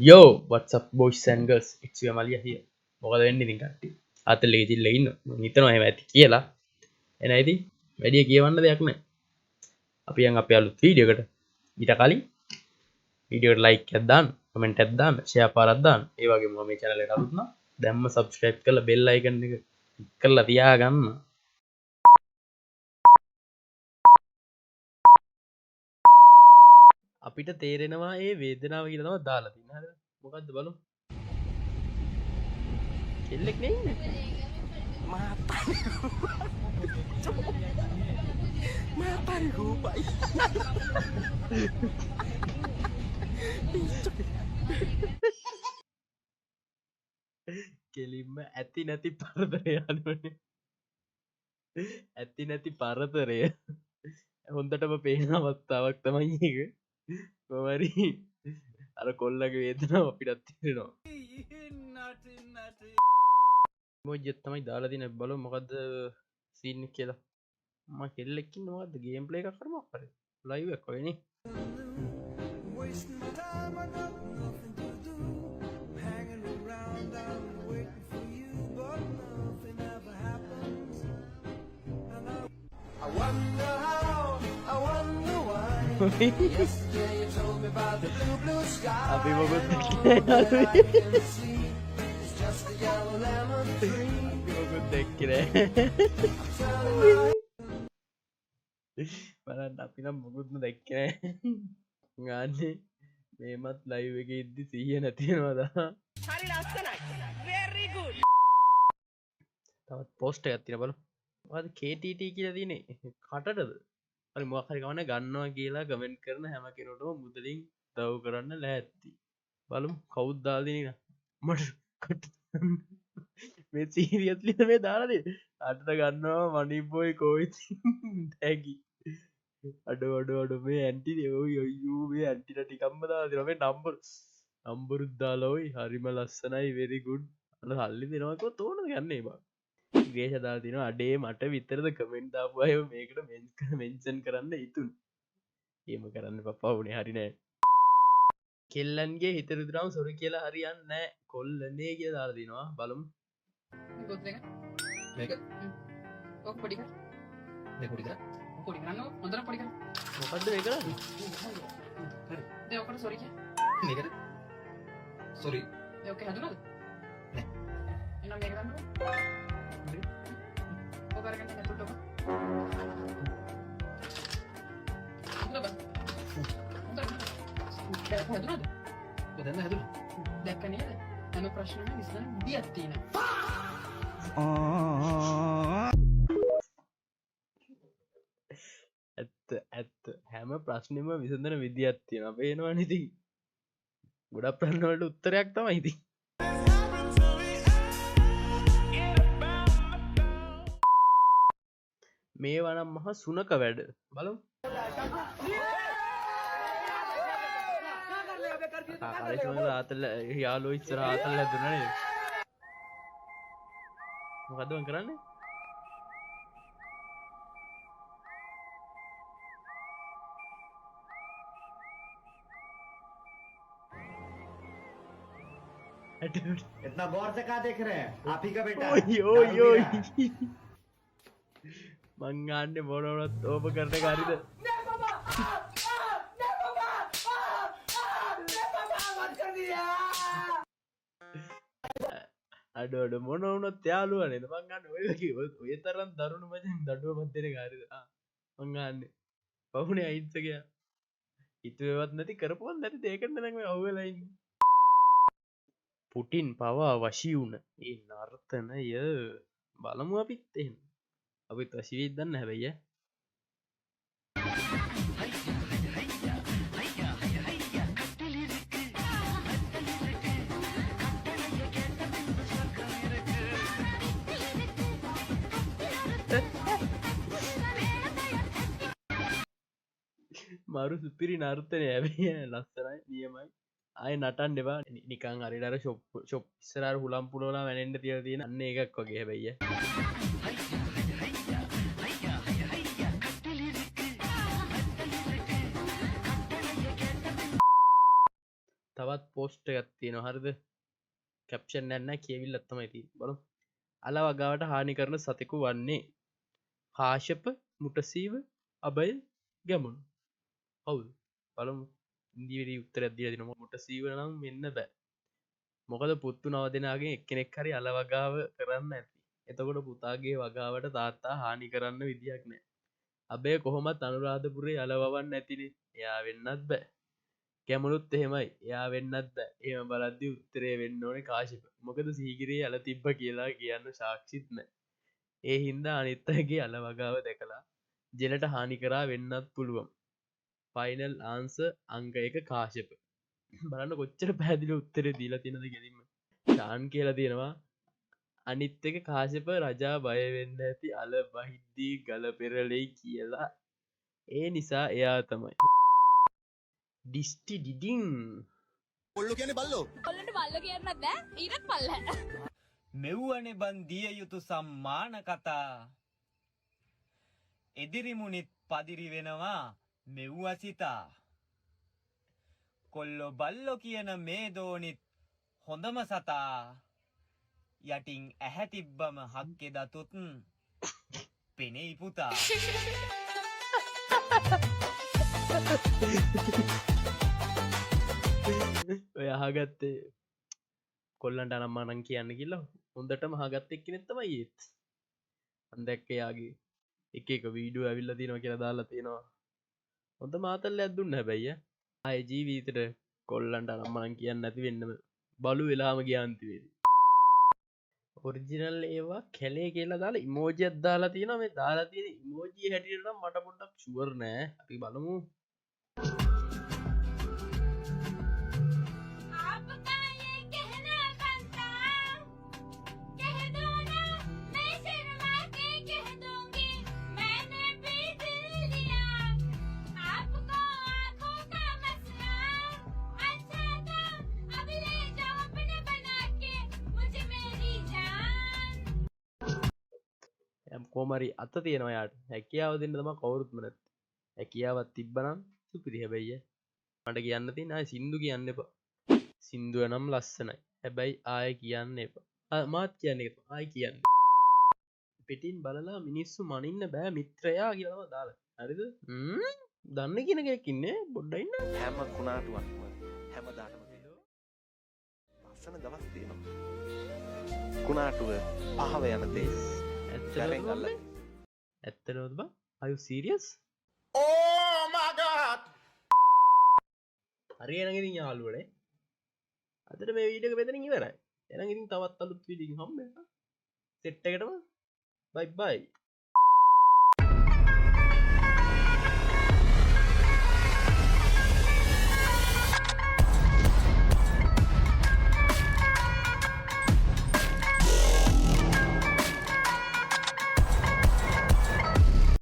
Yo, what's up boys and girls? It's your Malia here. මොකද වෙන්නේ ඉතින් කට්ටිය? ආතල් එකේ තිල්ලා ඉන්න. මම හිතනවා එහෙම ඇති කියලා. එන ඉතින් වැඩි කියවන්න දෙයක් නැහැ. අපි යන් අපේ අලුත් වීඩියෝ එකට. ඊට කලින් වීඩියෝ එකට like එකක් දාන්න, comment එකක් දාන්න, share පාරක් දාන්න. ඒ වගේම මම මේ channel එකට අලුත් නම් දැම්ම subscribe කරලා bell icon එක click කරලා තියාගන්න. අපිට තේරෙනවා මේ වේදනාව කියලා තමයි දාලා තියෙන්නේ. හරිද? මොකද්ද බලමු. කෙල්ලෙක් නේ ඉන්නේ. Matahari rupai. කෙලින්ම ඇති නැති පරතරය අනුවනේ. ඇති නැති පරතරය හොඳටම පේන අවස්ථාවක් තමයි ඒක. කොහොමරි අර කොල්ලගේ වේදනාව අපිටත් තේරෙනවා. මොජ්ජත් තමයි දාලා තියෙන බලමු මොකද්ද සීන් එක කියලා. මම කෙල්ලෙක් ඉන්න මොකද්ද ගේම් ප්ලේ එකක් කරමු අපරේ. ලයිව් එකක් වගේ නේ. අපි මොකද දැක්කේ නෑ. බලන්න අපි නම් මොකුත්ම දැක්කේ නෑ. ගාන්නේ මේමත් ලයිව් එකේ ඉද්දි සිහිය නැති වෙනවා. Hari lasanai. Very good. තවත් පෝස්ට් එකක් තියෙනවා බලමු. මොකද KTT කියලා තියෙන්නේ කටටද? හරි මොකක් හරි කවන්න ගන්නවා කියලා කමෙන්ට් කරන හැම කෙනෙකුටම මුදලින් දව් කරන්න ලෑස්ති. බලමු කවුද දාලා දෙන්නේ මට මේ සීරියස්ලි මේ දාලා දෙන්නේ. අටට ගන්නවා මනි බොයි කොයිද ටැගි. අඩ මේ ඇන්ටි ඔය අයියෝ මේ ඇන්ටිලා ටිකක්ම දාලා දෙනවා මේ නම්බරුත් දාලා ඔයි හරිම ලස්සනයි very good. අන්න සල්ලි දෙනවා කිව්වොත් ඕනද ගන්නේ බා. ගේෂ දාලා තිනවා අඩේ මට විතරද කමෙන්ට් දාපු අය මේකට මෙන්ෂන් කරන්න ඉතුන්. එහෙම කරන්න පප්පා උනේ හරි නෑ. කෙල්ලන්ගේ හිත රිදුනම සොරි කියලා හරියන්නේ නෑ. කොල්ලනේ කියලා දාලා දිනවා බලමු. මේක ඔක් පොඩි කර. මේ පොඩි කර. පොඩි කරනවා. හොඳට පොඩි කර. මොකද්ද මේ කරන්නේ? හරි. දැන් ඔකට සොරි කිය. මේකට. සොරි. ඒ ඔකේ හදුනද? නෑ. එහෙනම් මේක ගන්නකො. ඔකරගෙන යන්න තුට්ටොක. හොඳට. දැන් හදුනද? දැන් හදුන. දැක්ක නේද? හැම ප්‍රශ්නෙම විසඳන විදියක් තියෙනවා. ඇත්ත හැම ප්‍රශ්නෙම විසඳන විදියක් තියෙනවා. පේනවනේ ඉතින්. ගොඩක් ප්‍රශ්න වලට උත්තරයක් තමයි ඉතින්. මේවා නම් මහා සුනක වැඩ. බලමු. ආරේෂ්මල ආතල් යාළුවෝ ඉස්සර ආතල් හැදුණා නේද? මොකද්ද මං කරන්නේ? इतना गौर से क्या देख रहे हैं आप ही का बेटा ओय මං ගන්න මොනවවත් ඕප කරන කාරිද අඩ මොන වුණත් යාළුවා නේද මං ගන්න ඔය කිව්වොත් ඔය තරම් දරුණු මචං දඩුවමක් දෙන කාරිද මං ගන්න පහුනේ අයින්සගයා හිතුවේවත් නැති කරපුවත් නැති දෙයකට නම් මේ අවුලලා ඉන්නේ පුටින් පවා වශී වුණ ඒ නර්තනය බලමු අපිත් එහෙම අපිත් වශී වෙයිද දන්නේ හැබැයි මරු සුපිරි නර්තනය හැබැයි ලස්සනයි නියමයි ආය නටන්න එපා නිකන් හරියට අර ෂොප් ඉස්සරහට හුලම් පුලවලා වැනෙන්න තියලා තියෙන අන්න එකක් වගේ හැබැයි තව තවත් පෝස්ට් එකක් තියෙනවා හරිද කැප්ෂන් එකක් නැහැ කියවිල්ලක් තමයි තියෙන්නේ බලමු අල වගාවට හානි කරන සතෙකු වන්නේ කාශ්‍යප මුටසීව අබය ගැමුණු හවුද බලමු ඉන්දියාවේ උත්තරයක් දීලා දිනවා මුටසීව නම් වෙන්න බෑ මොකද පුත්තු 9 දෙනාගෙන් එක්කෙනෙක් හරි අල වගාව කරන්න ඇති එතකොට පුතාගේ වගාවට තාත්තා හානි කරන්න විදියක් නැහැ අබේ කොහොමත් අනුරාධපුරේ අල වවන්න නැතිනේ එයා වෙන්නත් බෑ ගැමුණුත් එහෙමයි එයා වෙන්නත් බෑ එහෙම බලද්දි උත්තරේ වෙන්න ඕනේ කාශ්‍යප මොකද සීගිරියේ අල තිබ්බ කියලා කියන්න සාක්ෂිත් නැහැ ඒ හින්දා අනිත් අයගේ අල වගාව දැකලා ජෙලට හානි කරා වෙන්නත් පුළුවන් ෆයිනල් ආන්සර් අංක 1 කාශ්‍යප බලන්න කොච්චර පැහැදිලි උත්තරේ දීලා තියෙනද ගෙලින්ම ෂාන් කියලා තියෙනවා අනිත් එක කාශ්‍යප රජා බය වෙන්න ඇති අල බහිද්දී ගල පෙරලෙයි කියලා ඒ නිසා එයා තමයි ඩිස්ටි ඩිඩින් කොල්ලොන්ට බල්ලෝ කියන්නත් බෑ ඊටත් පල්ල මෙව්වනේ බන් දිය යුතු සම්මාන කතා එදිරිමුනිත් පදිරි වෙනවා මෙව්වසිතා කොල්ලො බල්ලො කියන මේ දෝනිත් හොඳම සතා යටින් ඇහැ තිබ්බම හක්කෙ දතුත් පෙනෙයි පුතා ඔය අහගත්තේ කොල්ලන්ට අනම්මානං කියන්න කියලා හොඳටම අහගත්ත එක්කෙනෙක් තමයි ඒත් අන්දැක්ක යාගේ එක වීඩියෝ ඇවිල්ලා තියෙනවා කියලා දාලා තියෙනවා හොඳ මාතල්ලයක් දුන්න හැබැයි ආයේ ජීවිතේට කොල්ලන්ට අනම්මානං කියන්න නැති වෙන්නම බලු වෙලාම ගියාන්ති වේවි ඔරිජිනල් ඒවා කැලේ කියලා දාලා ඉමෝජියක් දාලා තියෙනවා මේ දාලා තියෙන ඉමෝජිය හැටියට නම් මට පොඩ්ඩක් ෂුවර් නෑ අපි බලමු කොමරි අත තියෙනවා යාට හැකියාව දෙන්න තමයි කවුරුත්ම නැත්තේ හැකියාවක් තිබ්බනම් සුපිරි හැබැයි මට කියන්න තියෙන ආයේ සින්දු කියන්න එපා සින්දුව නම් ලස්සනයි හැබැයි ආයේ කියන්න එපා මාත් කියන්නේ ආයේ කියන්න පිටින් බලලා මිනිස්සු මනින්න බෑ මිත්‍රයා කියලාම දාලා හරිද දන්න කියන කෙනෙක් ඉන්නේ පොඩ්ඩක් ඉන්න හැම කුණාටුවක්ම හැමදාටම ලස්සන දවස් තියෙනවා කුණාටුව අහව යන දේ ඇත්තනොත් බා are you serious Oh my god! හරි එහෙනම් ඉතින් යාළුවනේ අදට මේ වීඩියෝ එක මෙතනින් ඉවරයි එහෙනම් ඉතින් තවත් අලුත් වීඩියෝ එකකින් හම්බෙන්න සෙට් එකටම bye bye